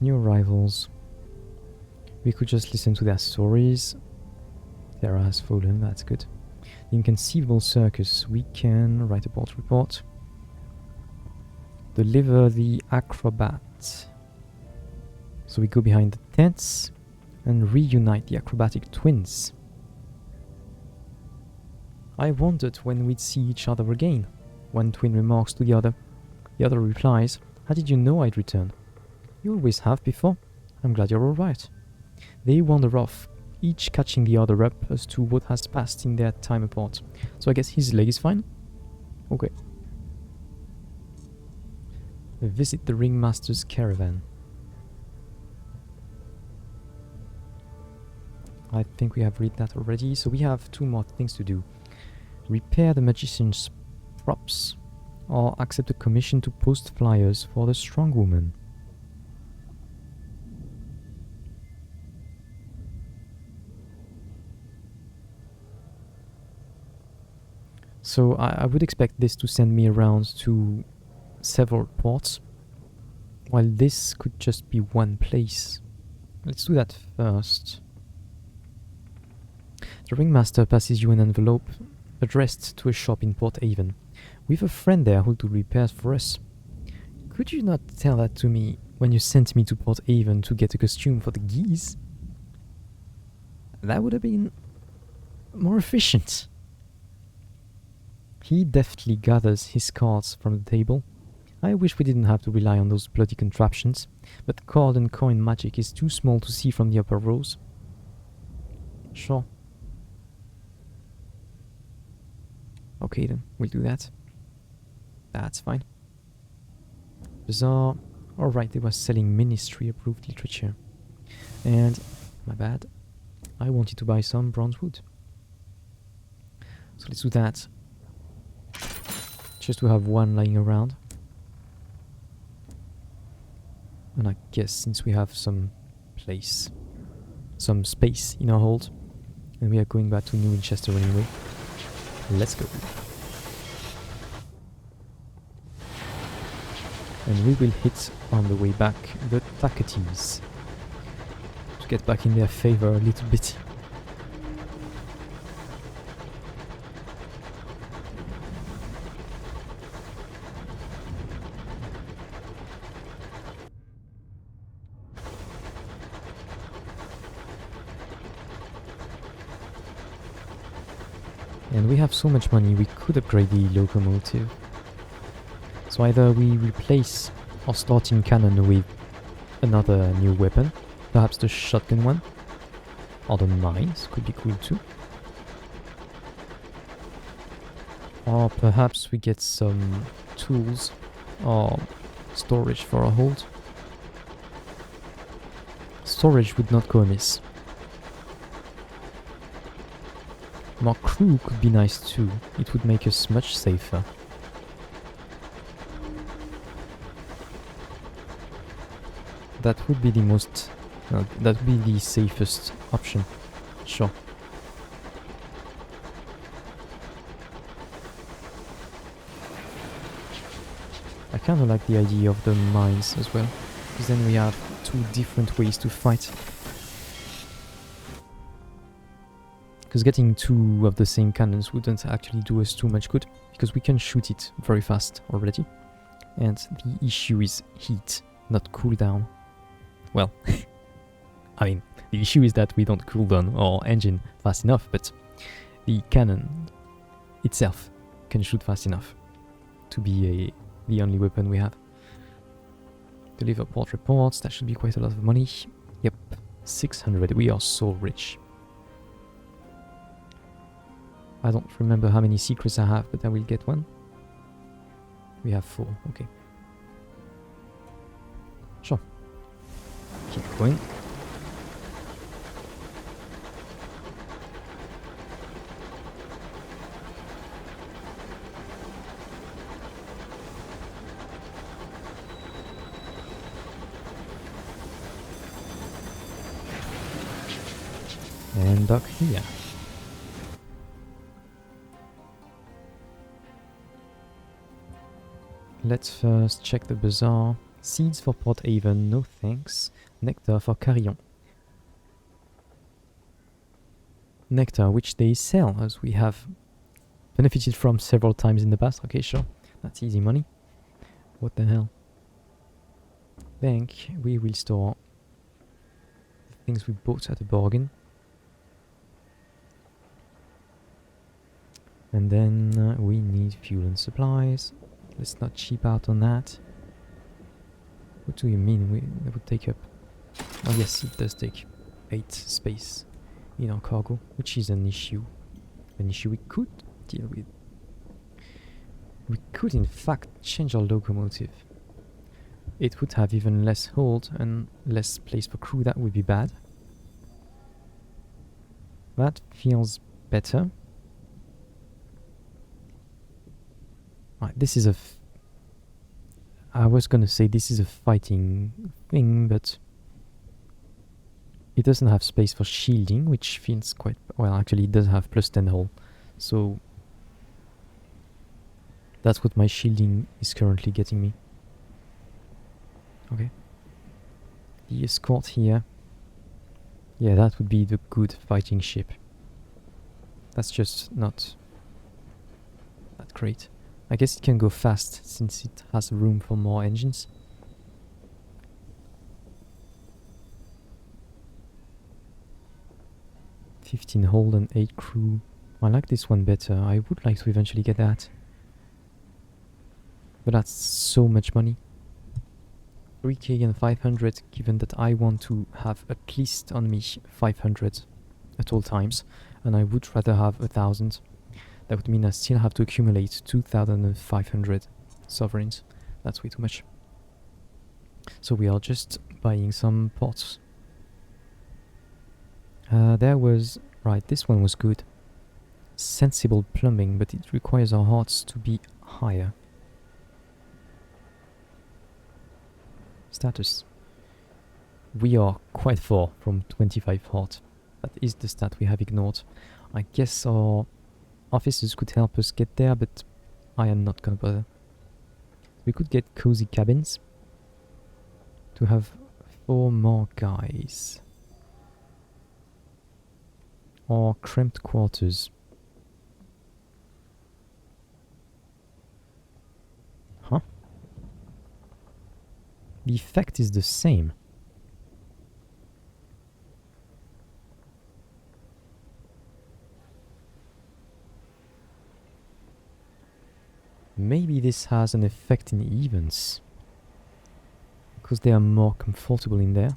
New arrivals. We could just listen to their stories. Terra has fallen, that's good. The Inconceivable Circus. We can write a port report. Deliver the acrobat. So we go behind the tents and reunite the acrobatic twins. I wondered when we'd see each other again. One twin remarks to the other. The other replies, "How did you know I'd return?" "You always have before. I'm glad you're alright." They wander off, each catching the other up as to what has passed in their time apart. So I guess his leg is fine? Okay. Visit the Ringmaster's caravan. I think we have read that already, so we have 2 more things to do. Repair the magician's props, or accept a commission to post flyers for the strong woman. So I would expect this to send me around to several ports, while this could just be one place. Let's do that first. The ringmaster passes you an envelope addressed to a shop in Port Haven. "We have a friend there who'll do repairs for us." "Could you not tell that to me when you sent me to Port Haven to get a costume for the geese? That would have been more efficient." He deftly gathers his cards from the table. "I wish we didn't have to rely on those bloody contraptions, but card and coin magic is too small to see from the upper rows." "Sure. Okay then, we'll do that. That's fine." Bizarre. Alright, they were selling ministry-approved literature. And, my bad, I wanted to buy some bronze wood. So let's do that. Just to have one lying around. And I guess since we have some space in our hold, and we are going back to New Winchester anyway, let's go. And we will hit on the way back the Taketes to get back in their favor a little bit. And we have so much money, we could upgrade the locomotive. So either we replace our starting cannon with another new weapon, perhaps the shotgun one, or the mines could be cool too. Or perhaps we get some tools or storage for our hold. Storage would not go amiss. More crew could be nice too, it would make us much safer. That would be the most... that would be the safest option, sure. I kinda like the idea of the mines as well, because then we have 2 different ways to fight. Because getting 2 of the same cannons wouldn't actually do us too much good, because we can shoot it very fast already. And the issue is heat, not cooldown. Well, I mean, the issue is that we don't cool down our engine fast enough, but the cannon itself can shoot fast enough to be the only weapon we have. Deliver port reports, that should be quite a lot of money. Yep, 600, we are so rich. I don't remember how many secrets I have, but I will get one. We have 4, okay. Sure. Keep going. And dock here. Let's first check the bazaar, Seeds for Port Haven, no thanks. Nectar for Carillon. Nectar, which they sell, as we have benefited from several times in the past. Okay, sure. That's easy money. What the hell? Bank, we will store the things we bought at a bargain. And then we need fuel and supplies. Let's not cheap out on that. What do you mean? That would take up... Oh yes, it does take 8 space in our cargo, which is an issue. An issue we could deal with. We could in fact change our locomotive. It would have even less hold and less place for crew. That would be bad. That feels better. Right, this is I was gonna say this is a fighting thing, but it doesn't have space for shielding, which feels quite... Well, actually it does have plus 10 hull, so that's what my shielding is currently getting me. Okay. The escort here. Yeah, that would be the good fighting ship. That's just not that great. I guess it can go fast since it has room for more engines. $15 hold and 8 crew. I like this one better. I would like to eventually get that. But that's so much money. 3k and 500, given that I want to have at least on me 500 at all times, and I would rather have 1,000. That would mean I still have to accumulate 2,500 sovereigns. That's way too much. So we are just buying some ports. There was... Right, this one was good. Sensible plumbing, but it requires our hearts to be higher. Status. We are quite far from 25 heart. That is the stat we have ignored. I guess our officers could help us get there, but I am not gonna bother. We could get cozy cabins to have 4 more guys. Or cramped quarters. Huh? The effect is the same. Maybe this has an effect in events, because they are more comfortable in there.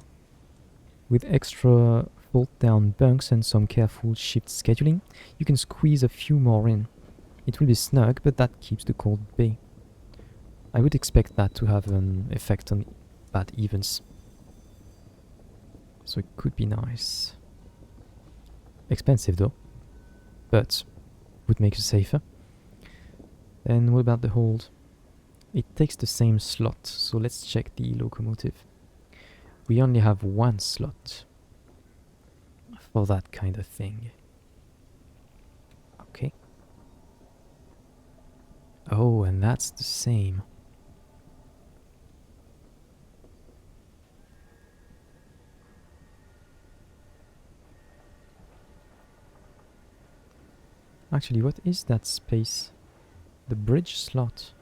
With extra fold-down bunks and some careful shift scheduling, you can squeeze a few more in. It will be snug, but that keeps the cold at bay. I would expect that to have an effect on bad events. So it could be nice. Expensive though, but would make it safer. And what about the hold? It takes the same slot, so let's check the locomotive. We only have 1 slot for that kind of thing. Okay. Oh, and that's the same. Actually, what is that space? The bridge slot.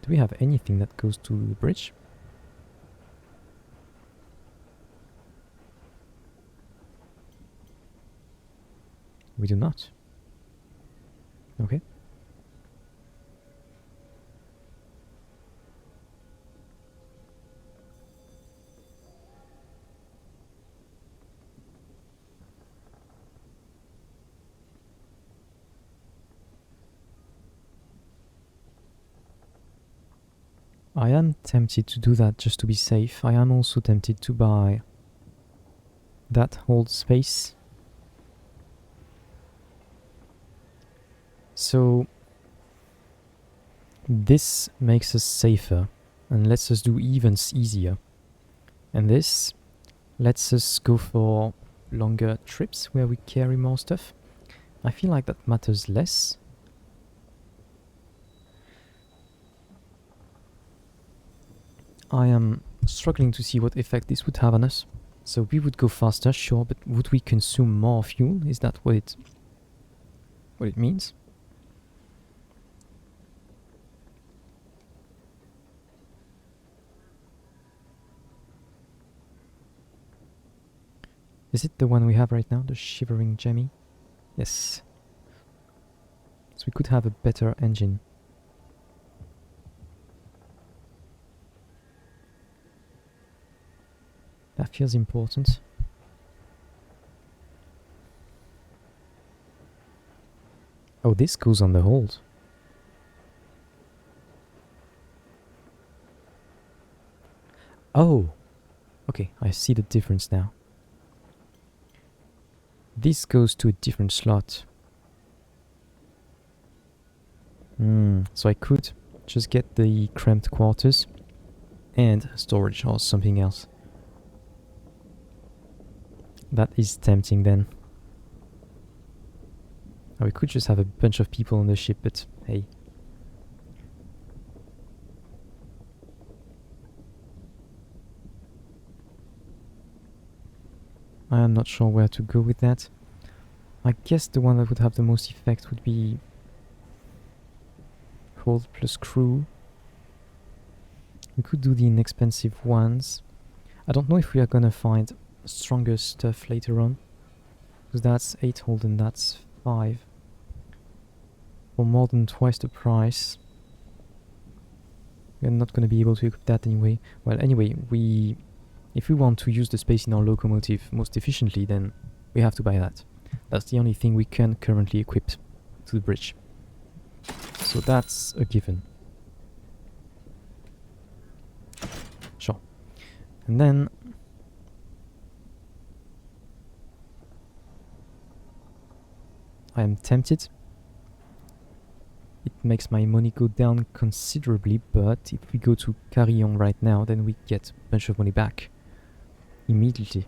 Do we have anything that goes to the bridge? We do not. Okay. I am tempted to do that just to be safe. I am also tempted to buy that hold space. So this makes us safer and lets us do events easier. And this lets us go for longer trips where we carry more stuff. I feel like that matters less. I am struggling to see what effect this would have on us. So we would go faster, sure, but would we consume more fuel? Is that what it means? Is it the one we have right now, the Shivering Gemmy? Yes. So we could have a better engine. That feels important. Oh, this goes on the hold. Oh! Okay, I see the difference now. This goes to a different slot. So I could just get the cramped quarters and storage or something else. That is tempting then. Or we could just have a bunch of people on the ship, but hey. I am not sure where to go with that. I guess the one that would have the most effect would be hold plus crew. We could do the inexpensive ones. I don't know if we are gonna find stronger stuff later on, because that's 8 hold and that's 5. For more than twice the price. We're not gonna be able to equip that anyway. Well, anyway, if we want to use the space in our locomotive most efficiently, then we have to buy that. That's the only thing we can currently equip to the bridge. So that's a given. Sure. And then I am tempted. It makes my money go down considerably, but if we go to Carillon right now, then we get a bunch of money back immediately.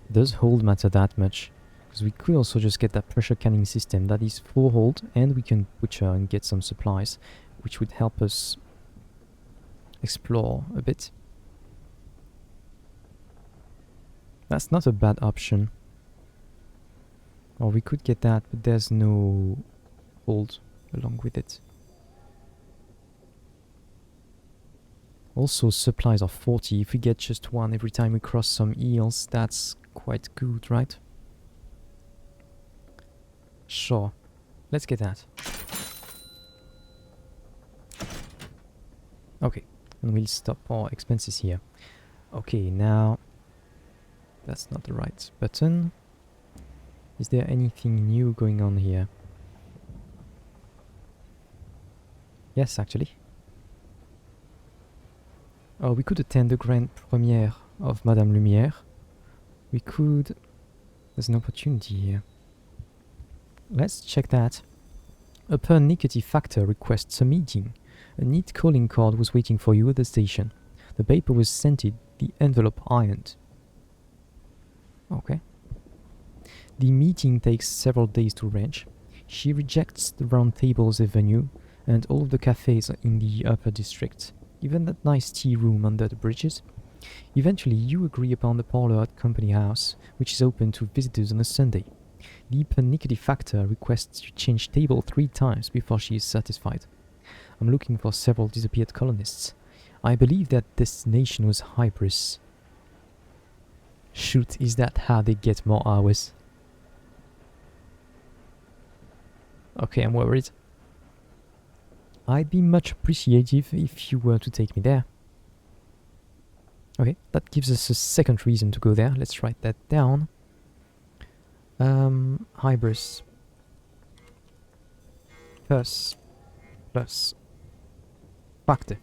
Does hold matter that much? Because we could also just get that pressure canning system that is 4 hold, and we can butcher and get some supplies, which would help us explore a bit. That's not a bad option. Or we could get that, but there's no hold along with it. Also, supplies are 40. If we get just one every time we cross some eels, that's quite good, right? Sure. Let's get that. Okay, and we'll stop our expenses here. Okay, now... That's not the right button. Is there anything new going on here? Yes, actually. Oh, we could attend the grand premiere of Madame Lumière. We could... There's an opportunity here. Let's check that. A pernickety factor requests a meeting. A neat calling card was waiting for you at the station. The paper was scented, the envelope ironed. Okay. The meeting takes several days to arrange. She rejects the round tables avenue and all of the cafes in the upper district, even that nice tea room under the bridges. Eventually you agree upon the parlour at Company House, which is open to visitors on a Sunday. The pernickety factor requests you change table 3 times before she is satisfied. I'm looking for several disappeared colonists. I believe that destination was Hybris. Shoot, is that how they get more hours? Okay, I'm worried. I'd be much appreciative if you were to take me there. Okay, that gives us a second reason to go there. Let's write that down. Hybris. Plus factor.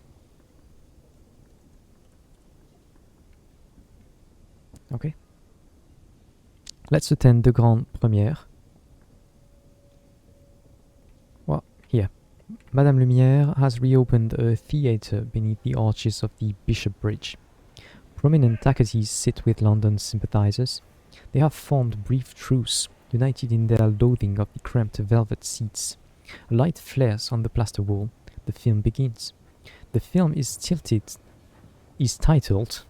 Okay. Let's attend the Grand Première. Well, here. Madame Lumière has reopened a theatre beneath the arches of the Bishop Bridge. Prominent taxis sit with London sympathizers. They have formed brief truce, united in their loathing of the cramped velvet seats. A light flares on the plaster wall. The film begins. The film is titled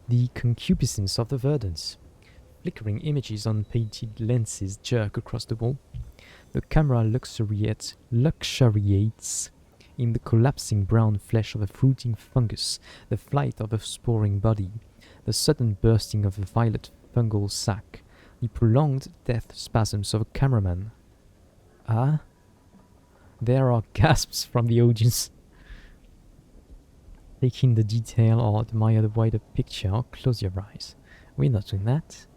The Concupiscence of the Verdants. Flickering images on painted lenses jerk across the wall. The camera luxuriates in the collapsing brown flesh of a fruiting fungus, the flight of a sporing body, the sudden bursting of a violet fungal sac, the prolonged death spasms of a cameraman. Ah? There are gasps from the audience. Take in the detail or admire the wider picture or close your eyes. We're not doing that.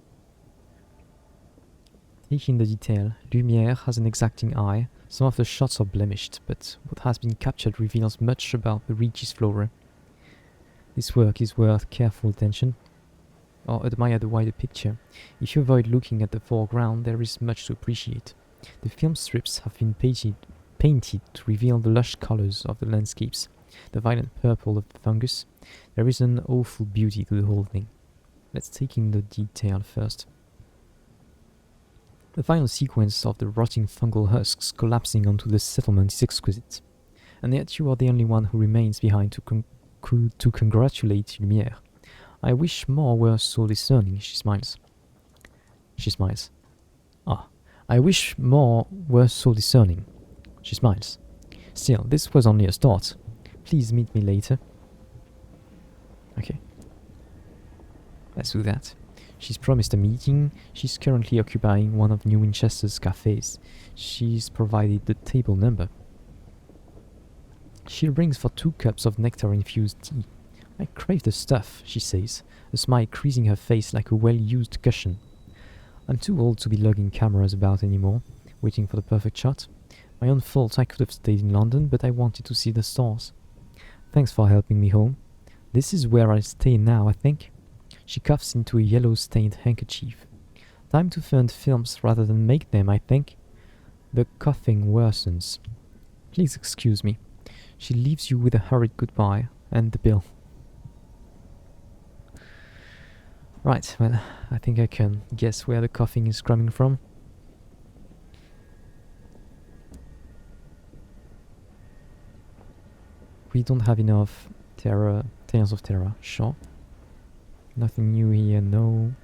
Take in the detail. Lumiere has an exacting eye. Some of the shots are blemished, but what has been captured reveals much about the Regis flora. This work is worth careful attention. Or admire the wider picture. If you avoid looking at the foreground, there is much to appreciate. The film strips have been painted to reveal the lush colors of the landscapes, the violent purple of the fungus. There is an awful beauty to the whole thing. Let's take in the detail first. The final sequence of the rotting fungal husks collapsing onto the settlement is exquisite, and yet you are the only one who remains behind to congratulate Lumiere. I wish more were so discerning, she smiles. She smiles. Ah, I wish more were so discerning. She smiles. Still, this was only a start. Please meet me later. Okay. Let's do that. She's promised a meeting. She's currently occupying one of New Winchester's cafes. She's provided the table number. She rings for 2 cups of nectar-infused tea. I crave the stuff, she says, a smile creasing her face like a well-used cushion. I'm too old to be lugging cameras about anymore, waiting for the perfect shot. My own fault, I could have stayed in London, but I wanted to see the stars. Thanks for helping me home. This is where I stay now, I think. She coughs into a yellow-stained handkerchief. Time to fund films rather than make them, I think. The coughing worsens. Please excuse me. She leaves you with a hurried goodbye and the bill. Right, well, I think I can guess where the coughing is coming from. We don't have enough Tales of Terror, sure. Nothing new here, no.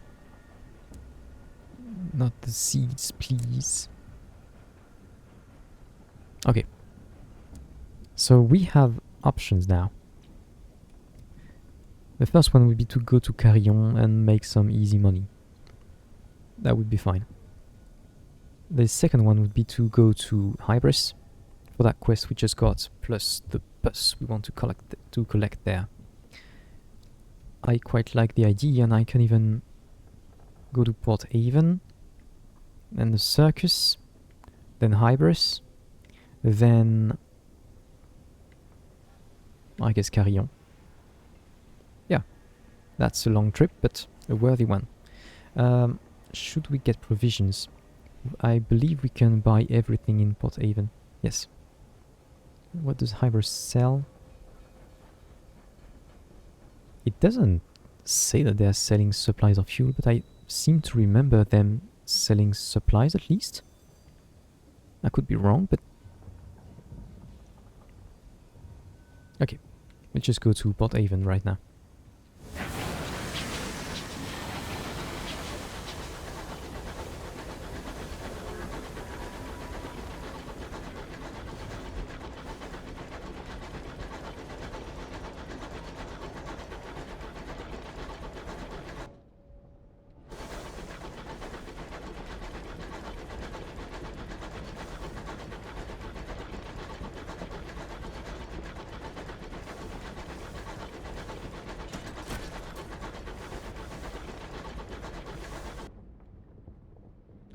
Not the seeds, please. Okay. So we have options now. The first one would be to go to Carillon and make some easy money. That would be fine. The second one would be to go to Hybris for that quest we just got, plus the bus we want to collect there. I quite like the idea, and I can even go to Port Haven, then the circus, then Hybris, then I guess Carillon. Yeah, that's a long trip, but a worthy one. Should we get provisions? I believe we can buy everything in Port Haven. Yes. What does Hybris sell? It doesn't say that they're selling supplies of fuel, but I seem to remember them selling supplies at least. I could be wrong, but... Okay, let's just go to Port Haven right now.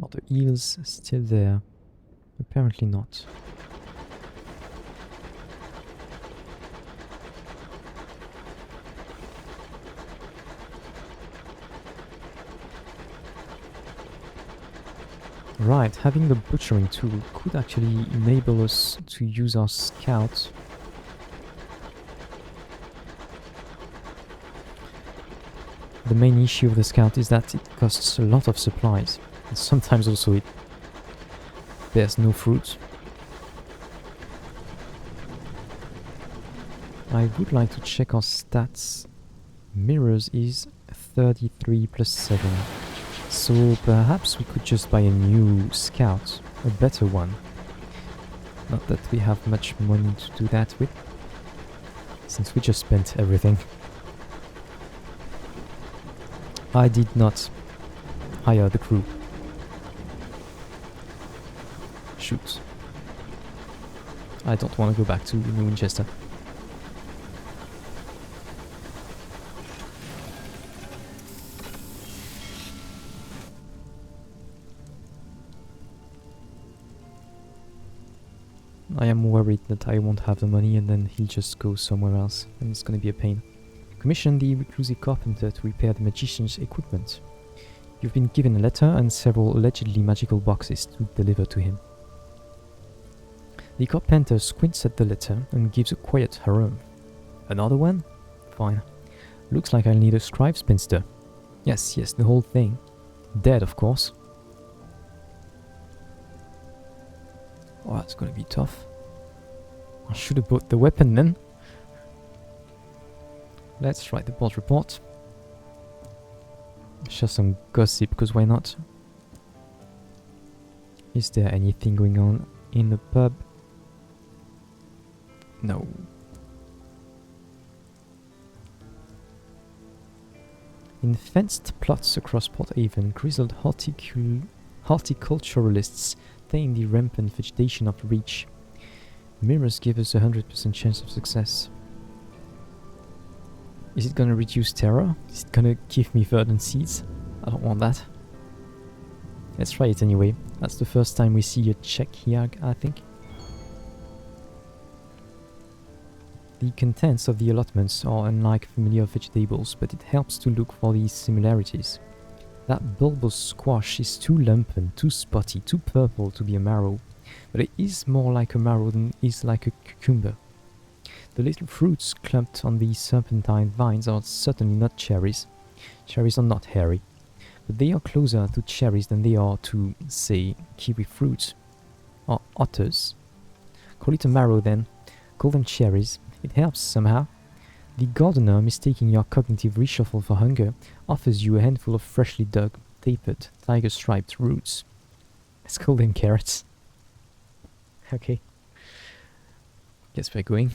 Are the eels still there? Apparently not. Right, having the butchering tool could actually enable us to use our scout. The main issue of the scout is that it costs a lot of supplies. And sometimes also it bears no fruit. I would like to check our stats. Mirrors is 33 plus 7. So perhaps we could just buy a new scout, a better one. Not that we have much money to do that with, since we just spent everything. I did not hire the crew. Shoot. I don't want to go back to New Winchester. I am worried that I won't have the money and then he'll just go somewhere else, and it's gonna be a pain. Commission the reclusive carpenter to repair the magician's equipment. You've been given a letter and several allegedly magical boxes to deliver to him. The carpenter squints at the letter and gives a quiet harum. Another one? Fine. Looks like I'll need a scribe spinster. Yes, the whole thing. Dead, of course. Oh, that's gonna be tough. I should have bought the weapon then. Let's write the board report. Share some gossip, because why not? Is there anything going on in the pub? No. In fenced plots across Port Avon, grizzled horticulturalists tame the rampant vegetation of the reach. Mirrors give us a 100% chance of success. Is it gonna reduce terror? Is it gonna give me verdant seeds? I don't want that. Let's try it anyway. That's the first time we see a check here, I think. The contents of the allotments are unlike familiar vegetables, but it helps to look for these similarities. That bulbous squash is too lump and too spotty, too purple to be a marrow, but it is more like a marrow than is like a cucumber. The little fruits clumped on these serpentine vines are certainly not cherries. Cherries are not hairy, but they are closer to cherries than they are to, say, kiwi fruits or otters. Call it a marrow then. Call them cherries. It helps somehow. The gardener, mistaking your cognitive reshuffle for hunger, offers you a handful of freshly dug, tapered, tiger-striped roots. Let's call them carrots. Okay. Guess we're going.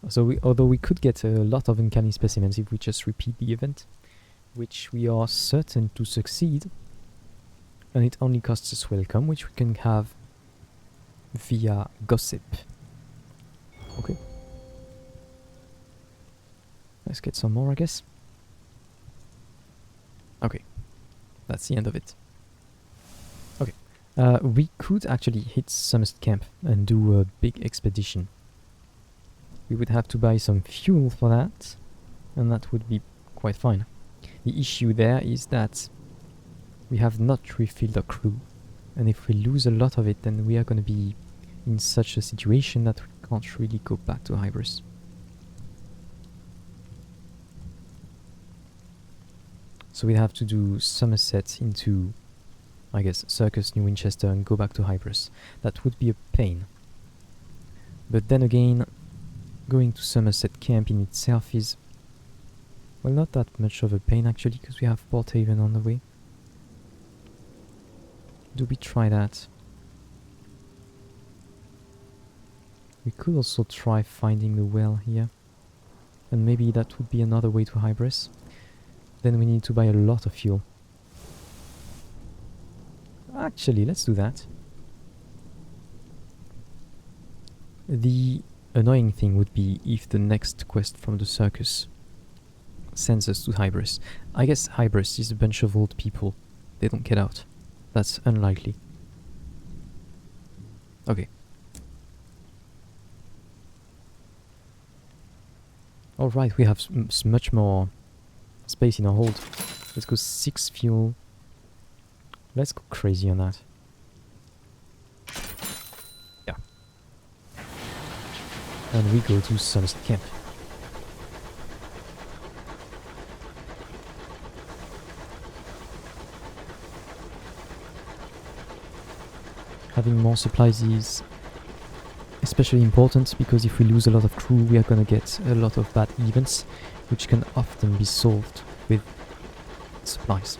So although we could get a lot of uncanny specimens if we just repeat the event, which we are certain to succeed, and it only costs us welcome, which we can have via gossip. Okay. Let's get some more, I guess. Okay. That's the end of it. Okay. We could actually hit Sunless Camp and do a big expedition. We would have to buy some fuel for that, and that would be quite fine. The issue there is that we have not refilled our crew, and if we lose a lot of it, then we are going to be in such a situation that we can't really go back to Hybris. So we have to do Somerset into, I guess, Circus New Winchester and go back to Hybris. That would be a pain. But then again, going to Somerset Camp in itself is, well, not that much of a pain actually, because we have Port Haven on the way. Do we try that? We could also try finding the well here. And maybe that would be another way to Hybris. Then we need to buy a lot of fuel. Actually, let's do that. The annoying thing would be if the next quest from the circus sends us to Hybris. I guess Hybris is a bunch of old people. They don't get out. That's unlikely. Okay. Alright, we have much more space in our hold. Let's go 6 fuel. Let's go crazy on that. Yeah. And we go to Sunless Camp. Having more supplies is especially important because if we lose a lot of crew, we are gonna get a lot of bad events, which can often be solved with supplies.